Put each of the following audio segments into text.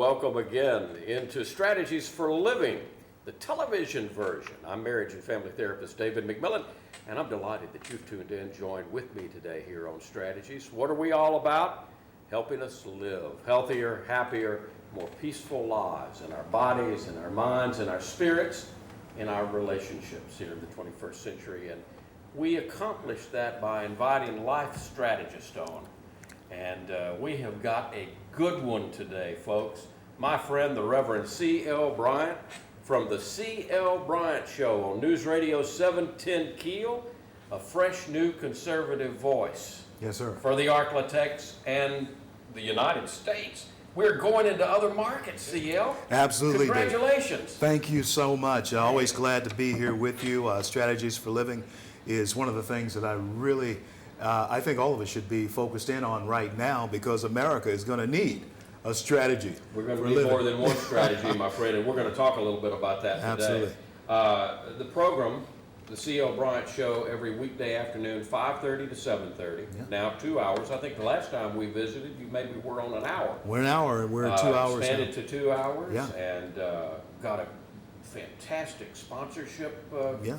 welcome again into Strategies for Living, the television version. I'm marriage and family therapist David McMillan, and I'm delighted that you've tuned in, joined with me today here on Strategies. What are we all about? Helping us live healthier, happier, more peaceful lives in our bodies, in our minds, in our spirits, in our relationships here in the 21st century. And we accomplish that by inviting life strategists on. And we have got a good one today, folks. My friend, the Reverend C.L. Bryant from the C.L. Bryant Show on News Radio 710 Keel, a fresh new conservative voice. Yes, sir. For the Arklatex and the United States. We're going into other markets, CL. Absolutely. Congratulations. Dave. Thank you so much. Always glad to be here with you. Strategies for Living is one of the things that I really, I think all of us should be focused in on right now, because America is going to need a strategy. We're going to need more than one strategy, my friend, and we're going to talk a little bit about that today. Absolutely. The program, the C.L. Bryant Show, every weekday afternoon, 5:30 to 7:30. Yeah. Now 2 hours. I think the last time we visited, you maybe were on an hour. We're an hour. We're 2 hours. Expanded to 2 hours. Yeah. And got a fantastic sponsorship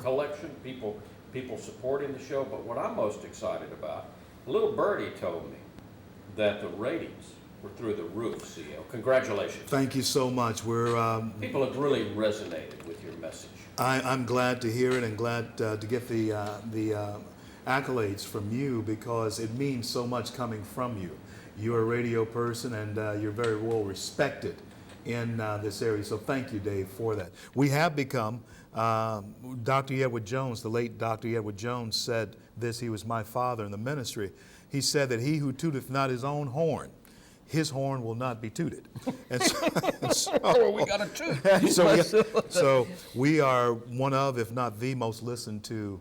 collection. People supporting the show. But what I'm most excited about, little birdie told me that the ratings were through the roof, CL. Congratulations. Thank you so much. People have really resonated with your message. I'm glad to hear it, and glad to get the accolades from you, because it means so much coming from you. You're a radio person, and you're very well respected in this area. So thank you, Dave, for that. We have become, Dr. Edward Jones, the late Dr. Edward Jones said this. He was my father in the ministry. He said that he who tooteth not his own horn, his horn will not be tooted. And so well, we got a toot. So we are one of, if not the most listened to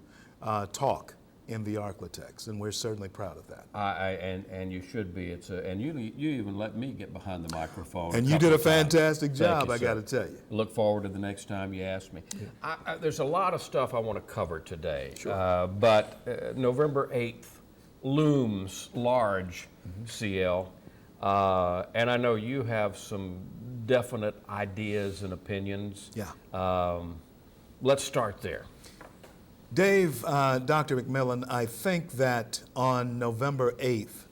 talk in the Arklatex, and we're certainly proud of that. And you should be. And you even let me get behind the microphone. And you did a fantastic job, I got to tell you. Look forward to the next time you ask me. Yeah. There's a lot of stuff I want to cover today. Sure. But November 8th looms large, CL. And I know you have some definite ideas and opinions. Yeah. Let's start there. Dave, Dr. McMillan, I think that on November 8th,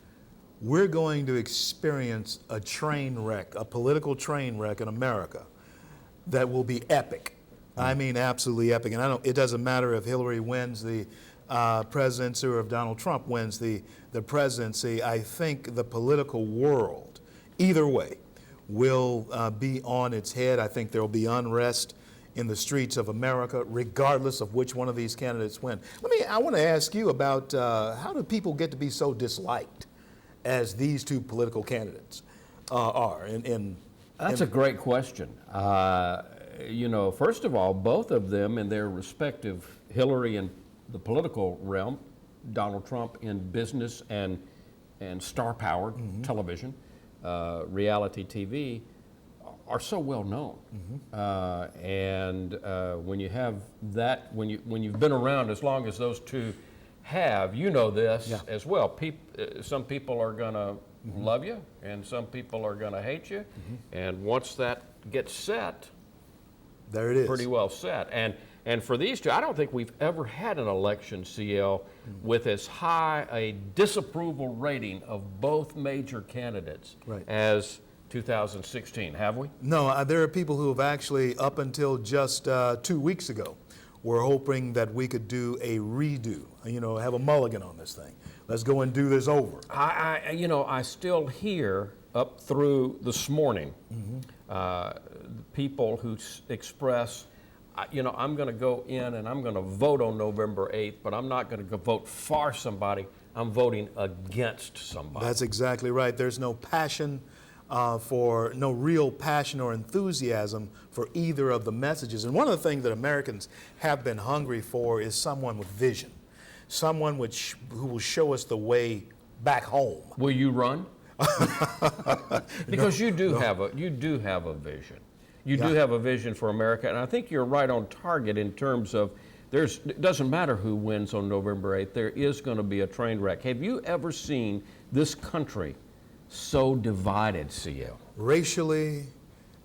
we're going to experience a train wreck, a political train wreck in America that will be epic. I mean, absolutely epic. And it doesn't matter if Hillary wins the presidency or if Donald Trump wins the presidency. I think the political world, either way, will be on its head. I think there will be unrest in the streets of America, regardless of which one of these candidates win. I want to ask you about how do people get to be so disliked as these two political candidates are? That's a great question. First of all, both of them in their respective, Hillary in the political realm, Donald Trump in business and star-powered television, reality TV, are so well known. And when you have that, when you've been around as long as those two have, you know this as well. Some people are going to love you, and some people are going to hate you. And once that gets set, there it is. Pretty well set. And for these two, I don't think we've ever had an election, CL, with as high a disapproval rating of both major candidates as 2016, have we? No, there are people who have actually, up until just 2 weeks ago, were hoping that we could do a redo, have a mulligan on this thing. Let's go and do this over. I still hear up through this morning people who express, I'm going to go in and I'm going to vote on November 8th, but I'm not going to go vote for somebody. I'm voting against somebody. That's exactly right. There's no passion no real passion or enthusiasm for either of the messages. And one of the things that Americans have been hungry for is someone with vision, someone who will show us the way back home. Will you run? Because you do have a vision. You do have a vision for America, and I think you're right on target in terms of it doesn't matter who wins on November 8th, there is going to be a train wreck. Have you ever seen this country so divided, CL? Racially,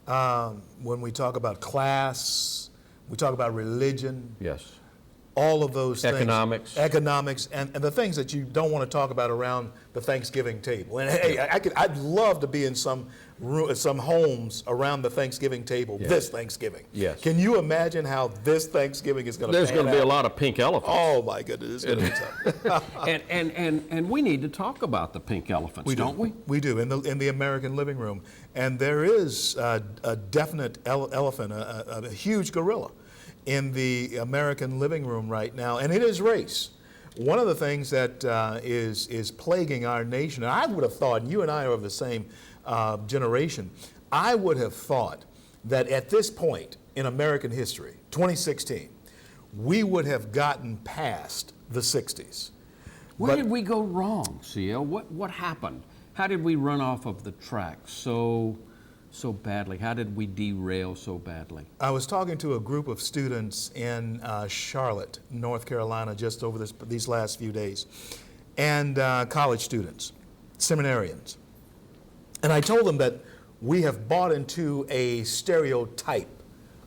when we talk about class, we talk about religion, Yes. all of those things. Economics. And the things that you don't want to talk about around the Thanksgiving table. And hey, I'd love to be in some homes around the Thanksgiving table this Thanksgiving. Yes. Can you imagine how this Thanksgiving is going to There's going to be a lot of pink elephants. Oh my goodness, it's going to be tough. And we need to talk about the pink elephants, don't we? We do in the American living room, and there is a definite elephant, a huge gorilla, in the American living room right now, and it is race. One of the things that is plaguing our nation, and I would have thought, and you and I are of the same generation, I would have thought that at this point in American history, 2016, we would have gotten past the 60s. Where did we go wrong, CL? What happened? How did we run off of the track so badly? How did we derail so badly? I was talking to a group of students in Charlotte, North Carolina, just over these last few days, and college students, seminarians. And I told them that we have bought into a stereotype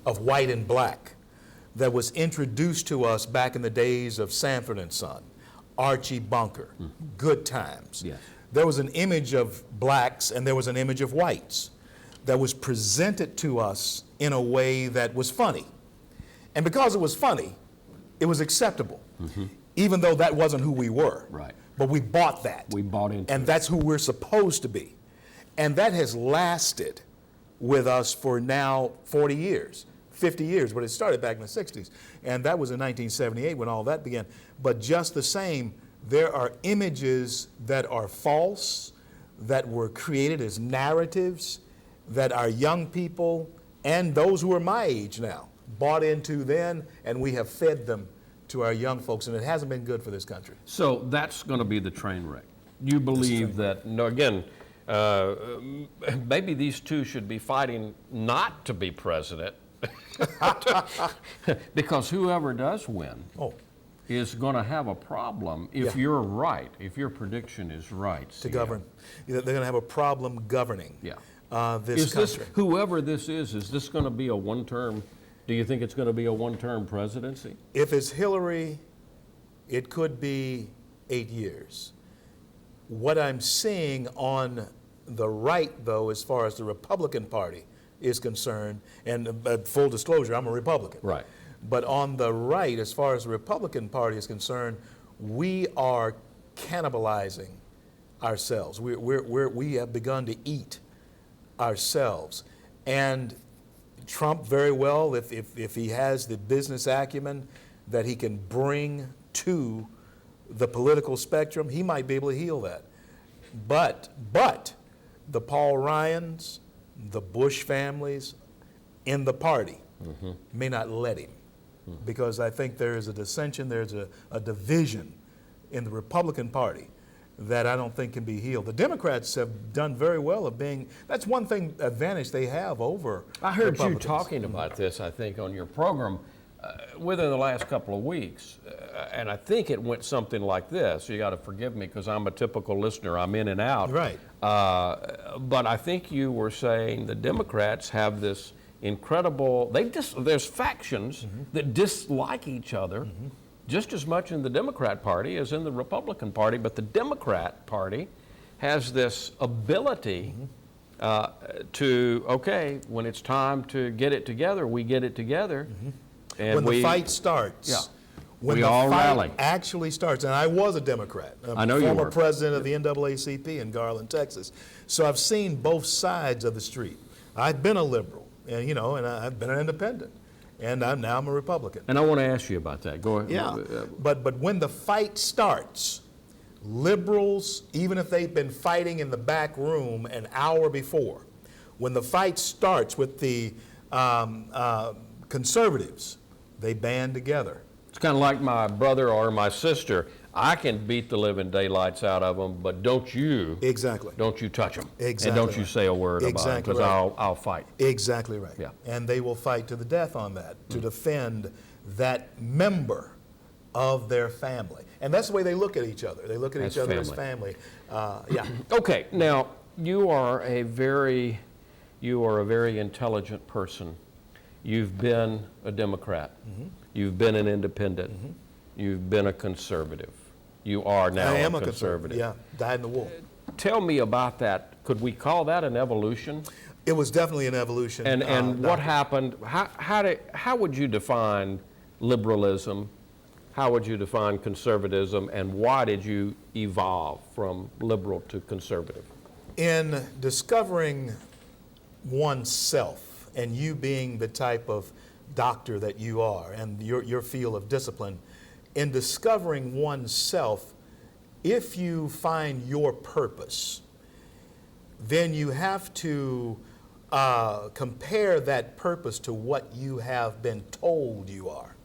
of white and black that was introduced to us back in the days of Sanford and Son, Archie Bunker, Good Times. Yes. There was an image of blacks and there was an image of whites that was presented to us in a way that was funny. And because it was funny, it was acceptable, even though that wasn't who we were. Right. But we bought that. We bought into and it. that's who we're supposed to be. And that has lasted with us for now 40 years, 50 years, but it started back in the 60s. And that was in 1978 when all that began. But just the same, there are images that are false, that were created as narratives, that our young people and those who are my age now bought into then, and we have fed them to our young folks, and it hasn't been good for this country. So that's going to be the train wreck. You believe that, no, again, maybe these two should be fighting not to be president, because whoever does win is going to have a problem if you're right, if your prediction is right. To govern. They're going to have a problem governing. Yeah. This country. Whoever this is this going to be a one-term, do you think it's going to be a one-term presidency? If it's Hillary, it could be 8 years. What I'm seeing on the right, though, as far as the Republican Party is concerned, and full disclosure, I'm a Republican. Right. But on the right, as far as the Republican Party is concerned, we are cannibalizing ourselves. We have begun to eat ourselves. And Trump, very well, if he has the business acumen that he can bring to the political spectrum, he might be able to heal that. But the Paul Ryans, the Bush families in the party may not let him, because I think there is a dissension, there's a division in the Republican Party that I don't think can be healed. The Democrats have done very well of being, that's one thing, advantage they have over I heard you Republicans. talking about this, I think, on your program within the last couple of weeks, and I think it went something like this. You got to forgive me because I'm a typical listener. I'm in and out. Right. But I think you were saying the Democrats have this incredible, there's factions that dislike each other just as much in the Democrat Party as in the Republican Party, but the Democrat Party has this ability to, okay, when it's time to get it together, we get it together. And when the fight starts, when we the all fight rally. actually starts, and I was a Democrat, I know you former were. president of the NAACP in Garland, Texas, so I've seen both sides of the street. I've been a liberal, and and I've been an independent, and now I'm a Republican. And I want to ask you about that. Go ahead. Yeah, but when the fight starts, liberals, even if they've been fighting in the back room an hour before, when the fight starts with the conservatives, they band together. It's kind of like my brother or my sister. I can beat the living daylights out of them, but don't you touch them. Exactly. And don't you say a word about it, because I'll fight. Exactly right. Yeah. And they will fight to the death on that, to defend that member of their family. And that's the way they look at each other. They look at each other as family. Yeah. Okay, now you are you are a very intelligent person. You've been a Democrat. You've been an independent. You've been a conservative. You are now I am a a conservative. Yeah, dyed in the wool. Tell me about that. Could we call that an evolution? It was definitely an evolution. And what happened? How would you define liberalism? How would you define conservatism? And why did you evolve from liberal to conservative? In discovering oneself, and you being the type of doctor that you are, and your field of discipline, in discovering oneself, if you find your purpose, then you have to compare that purpose to what you have been told you are.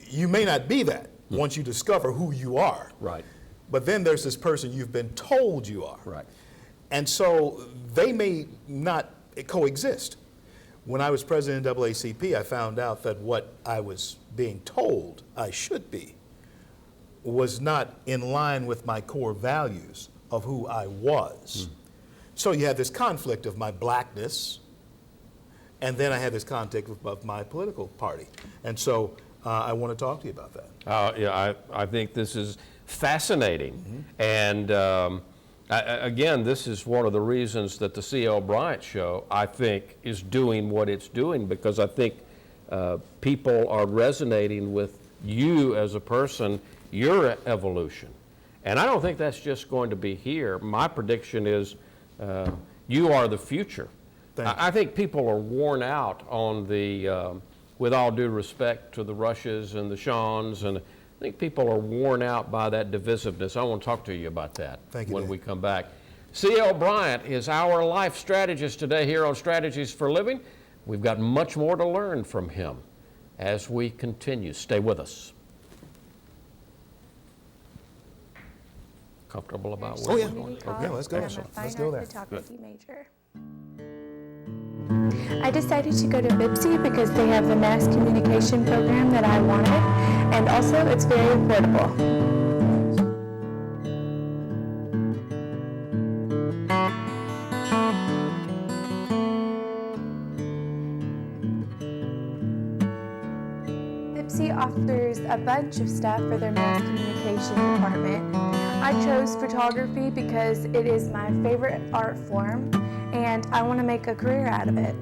You may not be that once you discover who you are. Right. But then there's this person you've been told you are. Right. And so they may not coexist. When I was president of NAACP, I found out that what I was being told I should be was not in line with my core values of who I was. So you had this conflict of my blackness, and then I had this conflict of my political party. And so I want to talk to you about that. Yeah, I think this is fascinating. And again, this is one of the reasons that the C.L. Bryant Show, I think, is doing what it's doing, because I think people are resonating with you as a person, your evolution. And I don't think that's just going to be here. My prediction is you are the future. I think people are worn out on the, with all due respect to the Rushes and the Seans, and I think people are worn out by that divisiveness. I want to talk to you about that when we come back. C.L. Bryant is our life strategist today here on Strategies for Living. We've got much more to learn from him as we continue. Stay with us. Comfortable about where we're going? Okay, let's go. Let's go there. Photography major. I decided to go to BIPSI because they have the mass communication program that I wanted, and also it's very affordable. BIPSI offers a bunch of stuff for their mass communication department. I chose photography because it is my favorite art form, and I want to make a career out of it.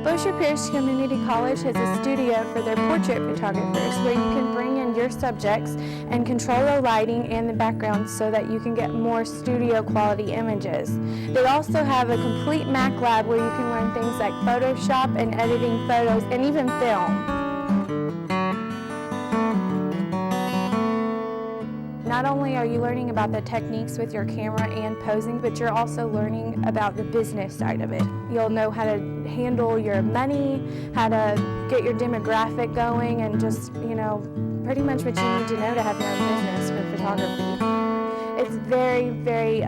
Bossier Parish Community College has a studio for their portrait photographers where you can bring in your subjects and control the lighting and the background so that you can get more studio quality images. They also have a complete Mac lab where you can learn things like Photoshop and editing photos and even film. Not only are you learning about the techniques with your camera and posing, but you're also learning about the business side of it. You'll know how to handle your money, how to get your demographic going, and just, pretty much what you need to know to have your own business with photography. It's very, very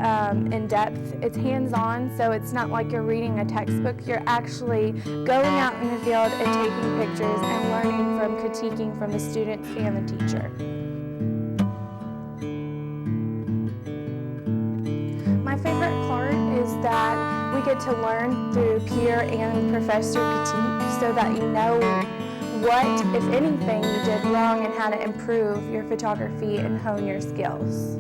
in-depth. It's hands-on, so it's not like you're reading a textbook. You're actually going out in the field and taking pictures and learning from critiquing from the students and the teacher. My favorite part is that we get to learn through peer and professor critique so that you know what, if anything, you did wrong and how to improve your photography and hone your skills.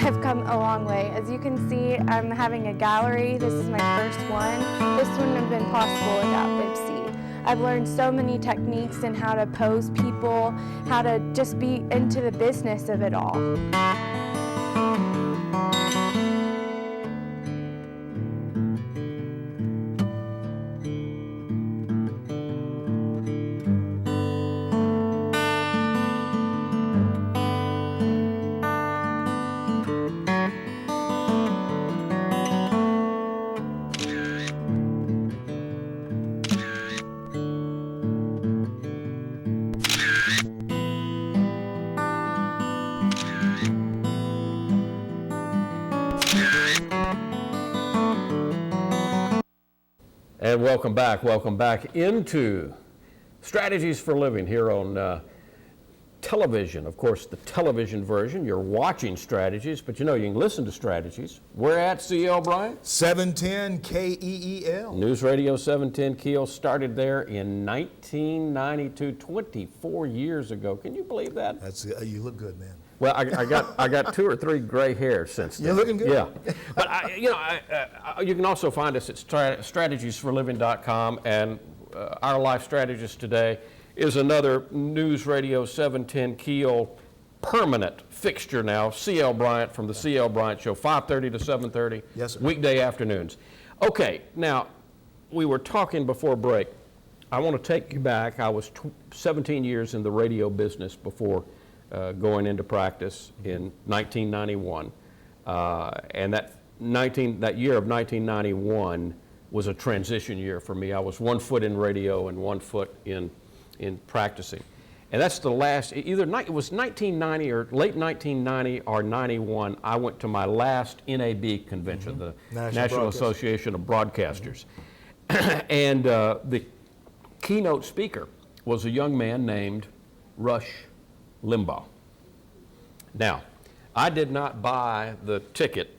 I've come a long way. As you can see, I'm having a gallery. This is my first one. This wouldn't have been possible without BIPSI. I've learned so many techniques in how to pose people, how to just be into the business of it all. And welcome back into Strategies for Living here on television. Of course, the television version, you're watching Strategies, but you know you can listen to Strategies. We're at C.L. Bryant. 710 KEEL. News Radio 710 Keel started there in 1992, 24 years ago. Can you believe that? That's you look good, man. Well, I got 2 or 3 gray hairs since then. You're looking good. Yeah, but you can also find us at strategiesforliving.com, and Our Life Strategist today is another News Radio 710 Keel permanent fixture now. C.L. Bryant from the C.L. Bryant Show, 5:30 to 7:30. Yes, sir. Weekday afternoons. Okay, now we were talking before break. I want to take you back. I was 17 years in the radio business before going into practice in 1991, and that year of 1991 was a transition year for me. I was 1 foot in radio and 1 foot in practicing, and that's the last. It was 1990 or late 1990 or 91. I went to my last NAB convention, the National Association of Broadcasters, and the keynote speaker was a young man named Rush Limbaugh. Now, I did not buy the ticket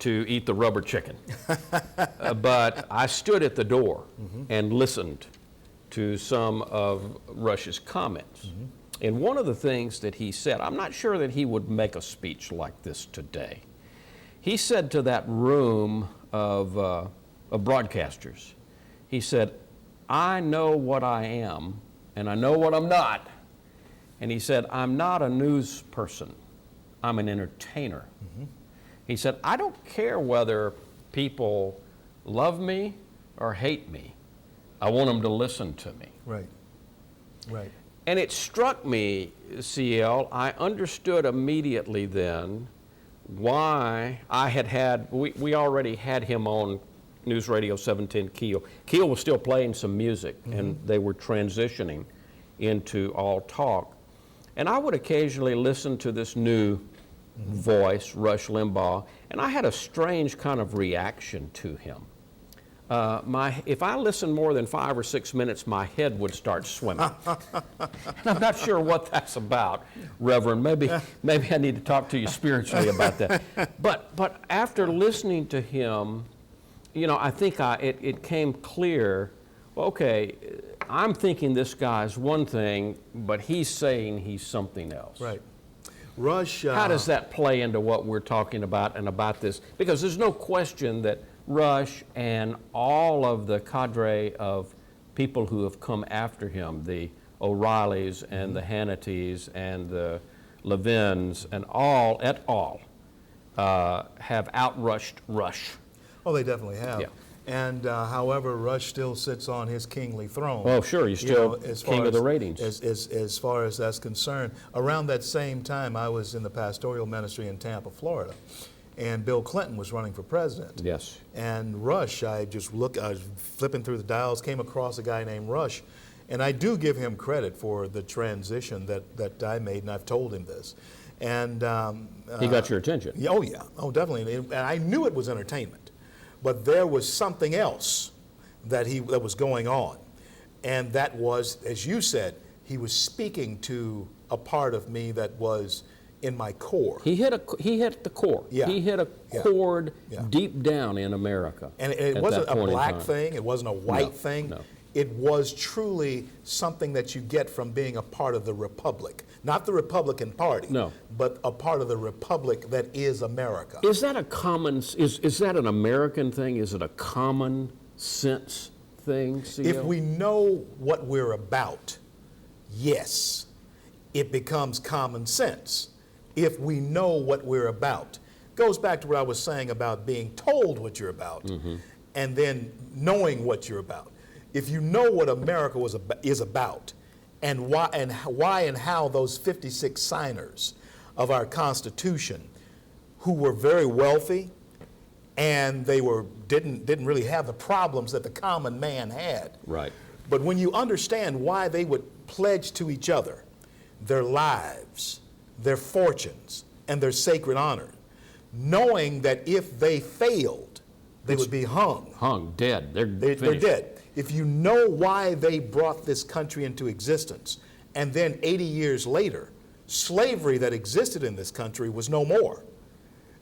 to eat the rubber chicken, but I stood at the door and listened to some of Rush's comments. And one of the things that he said, I'm not sure that he would make a speech like this today. He said to that room of broadcasters, he said, I know what I am and I know what I'm not. And he said, I'm not a news person, I'm an entertainer. He said, I don't care whether people love me or hate me. I want them to listen to me. Right. And it struck me, CL, I understood immediately then why we already had him on News Radio 710 Keel. Keel was still playing some music, and they were transitioning into all talk. And I would occasionally listen to this new voice, Rush Limbaugh, and I had a strange kind of reaction to him. If I listened more than 5 or 6 minutes, my head would start swimming. And I'm not sure what that's about, Reverend. Maybe I need to talk to you spiritually about that. But after listening to him, you know, I think it came clear, well, okay, I'm thinking this guy's one thing, but he's saying he's something else. Right. Rush. How does that play into what we're talking about and about this? Because there's no question that Rush and all of the cadre of people who have come after him, the O'Reillys and the Hannitys and the Levins and all have outrushed Rush. Oh, they definitely have. Yeah. And however, Rush still sits on his kingly throne. Oh, sure, he's still king of the ratings. As far as that's concerned. Around that same time, I was in the pastoral ministry in Tampa, Florida, and Bill Clinton was running for president. Yes. And Rush, I was flipping through the dials, came across a guy named Rush, and I do give him credit for the transition that I made, and I've told him this. And he got your attention. Oh, definitely. And I knew it was entertainment. But there was something else that was going on, and that was, as you said, he was speaking to a part of me that was in my core. He hit the core. Yeah. He hit a chord deep down in America. And it wasn't a black thing. It wasn't a white thing. No. It was truly something that you get from being a part of the Republic. Not the Republican Party, no, but a part of the Republic that is America. Is that is that an American thing? Is it a common sense thing, CL? If we know what we're about, yes, it becomes common sense. If we know what we're about. Goes back to what I was saying about being told what you're about and then knowing what you're about. If you know what America is about, and why and how those 56 signers of our Constitution, who were very wealthy, and they didn't really have the problems that the common man had. Right. But when you understand why they would pledge to each other their lives, their fortunes, and their sacred honor, knowing that if they failed, they would be hung. Hung, dead. They're They're finished. dead. If you know why they brought this country into existence, and then 80 years later, slavery that existed in this country was no more.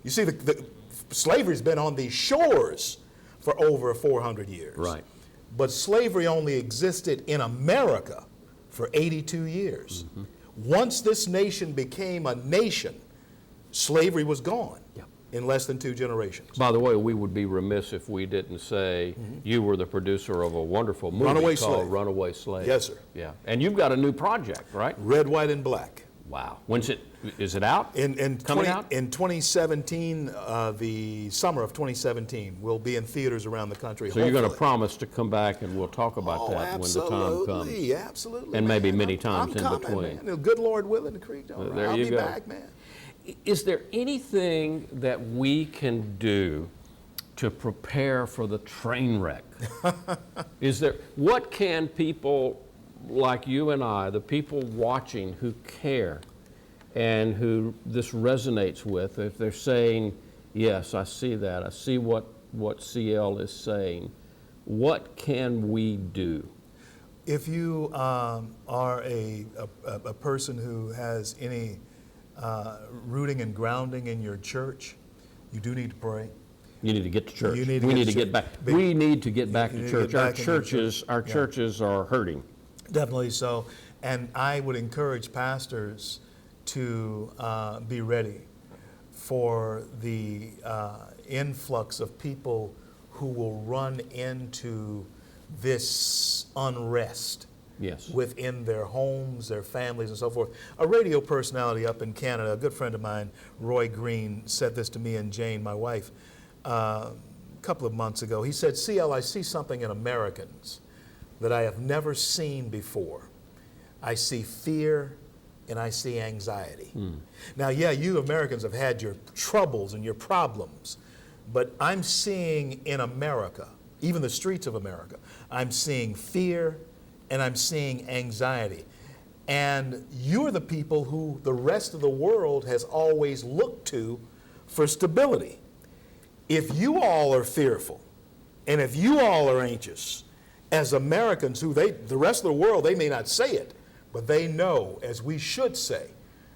You see, the slavery's been on these shores for over 400 years. Right. But slavery only existed in America for 82 years. Mm-hmm. Once this nation became a nation, slavery was gone Yeah. in less than 2 generations. By the way, we would be remiss if we didn't say you were the producer of a wonderful movie Runaway called Slave. Runaway Slave. Yes, sir. Yeah. And you've got a new project, right? Red, white, and black. Wow. Is it out? Coming out? In 2017, the summer of 2017, we'll be in theaters around the country. So you're going to hopefully. promise to come back and we'll talk about that when the time comes. Absolutely, absolutely. And maybe man. many I'm times in coming, between. Man. The good Lord willing, the creek don't rise. There I'll you be go. back, man. Is there anything that we can do to prepare for the train wreck? What can people like you and I, the people watching who care and who this resonates with, if they're saying, yes, I see that, I see what CL is saying, what can we do? If you are a person who has any rooting and grounding in your church, you do need to pray. You need to get to church. You need to we get need to to get church. back. Big- We need to get back You to need to get church. Our back in the church. churches, our Yeah. churches are hurting. Definitely so. And I would encourage pastors to be ready for the influx of people who will run into this unrest Yes. within their homes, their families, and so forth. A radio personality up in Canada, a good friend of mine, Roy Green, said this to me and Jane, my wife, a couple of months ago. He said, CL, I see something in Americans that I have never seen before. I see fear and I see anxiety. Now, yeah, you Americans have had your troubles and your problems, but I'm seeing in America, even the streets of America, I'm seeing fear and I'm seeing anxiety. And you're the people who the rest of the world has always looked to for stability. If you all are fearful and if you all are anxious, as Americans who the rest of the world, they may not say it, but they know, as we should say,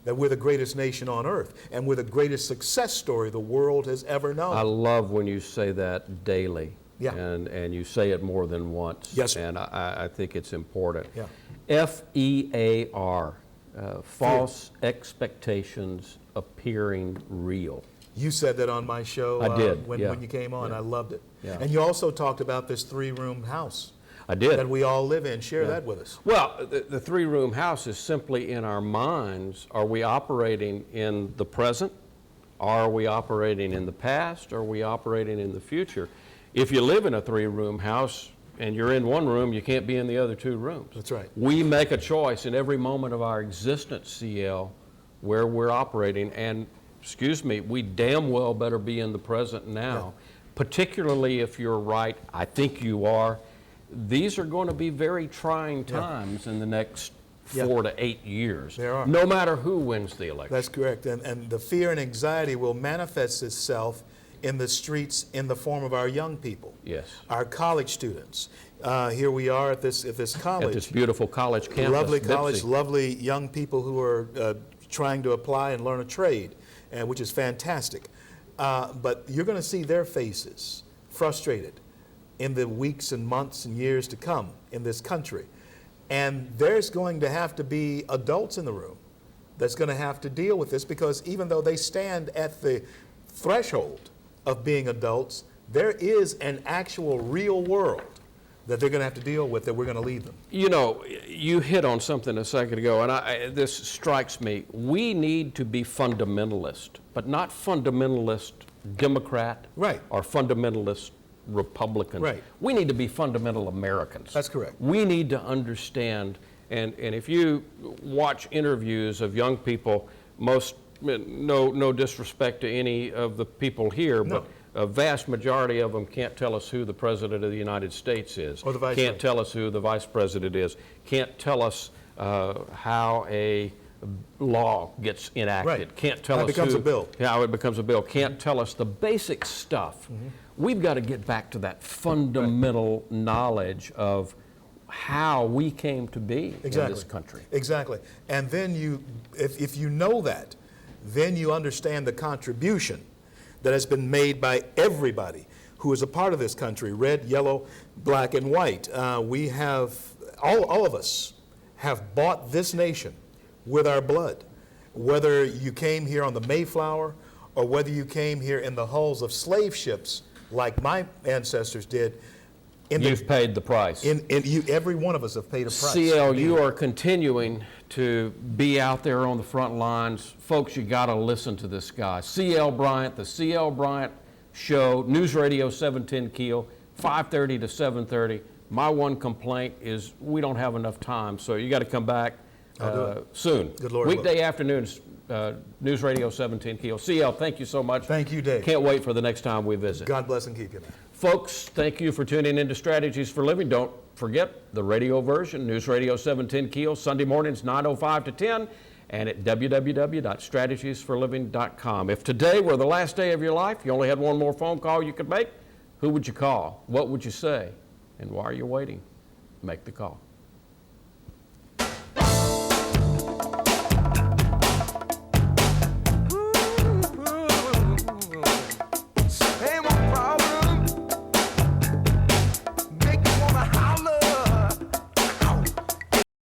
that we're the greatest nation on earth and we're the greatest success story the world has ever known. I love when you say that daily. Yeah. And you say it more than once. Yes, sir. And I think it's important. Yeah. FEAR, false expectations appearing real. You said that on my show I did, when yeah. you came on. Yeah. I loved it. Yeah. And you also talked about this 3-room house I did. that we all live in. Share that with us. Well, the 3-room house is simply in our minds. Are we operating in the present? Are we operating in the past? Are we operating in the future? If you live in a 3-room house and you're in one room, you can't be in the other 2 rooms. That's right. We make a choice in every moment of our existence, CL, where we're operating. And, excuse me, we damn well better be in the present now, particularly if you're right. I think you are. These are going to be very trying times in the next 4 to 8 years. There are. No matter who wins the election. That's correct. And the fear and anxiety will manifest itself in the streets in the form of our young people. Yes. Our college students. Here we are at this college. At this beautiful college campus. Lovely college, Bipsy. lovely young people who are trying to apply and learn a trade, which is fantastic. But you're going to see their faces frustrated in the weeks and months and years to come in this country. And there's going to have to be adults in the room that's going to have to deal with this, because even though they stand at the threshold of being adults, there is an actual real world that they're going to have to deal with that we're going to lead them. You know, you hit on something a second ago, and this strikes me. We need to be fundamentalist, but not fundamentalist Democrat Right. or fundamentalist Republican. Right. We need to be fundamental Americans. That's correct. We need to understand, and if you watch interviews of young people, no disrespect to any of the people here, No. but a vast majority of them can't tell us who the President of the United States is. Or the Vice Can't President. tell us who the Vice President is. Can't tell us how a law gets enacted. Right. Can't tell How us it becomes who- a bill. Yeah, how it becomes a bill. Can't tell us the basic stuff. We've got to get back to that fundamental knowledge of how we came to be in this country. Exactly. And then if you know that, then you understand the contribution that has been made by everybody who is a part of this country, red, yellow, black, and white. We have, all of us have bought this nation with our blood. Whether you came here on the Mayflower or whether you came here in the hulls of slave ships like my ancestors did. You've paid the price. Every one of us have paid a price. CL, you are continuing to be out there on the front lines. Folks, you got to listen to this guy. CL Bryant, the CL Bryant Show, News Radio 710 Keel, 5:30 to 7:30. My one complaint is we don't have enough time, so you got to come back soon. Good Lord Weekday afternoons, News Radio 710 Keel. CL, thank you so much. Thank you, Dave. Can't wait for the next time we visit. God bless and keep you, man. Folks, thank you for tuning in to Strategies for Living. Don't forget the radio version, News Radio 710 Keel, Sunday mornings 9:05 to 10, and at www.strategiesforliving.com. If today were the last day of your life, you only had one more phone call you could make, who would you call? What would you say? And why are you waiting? Make the call.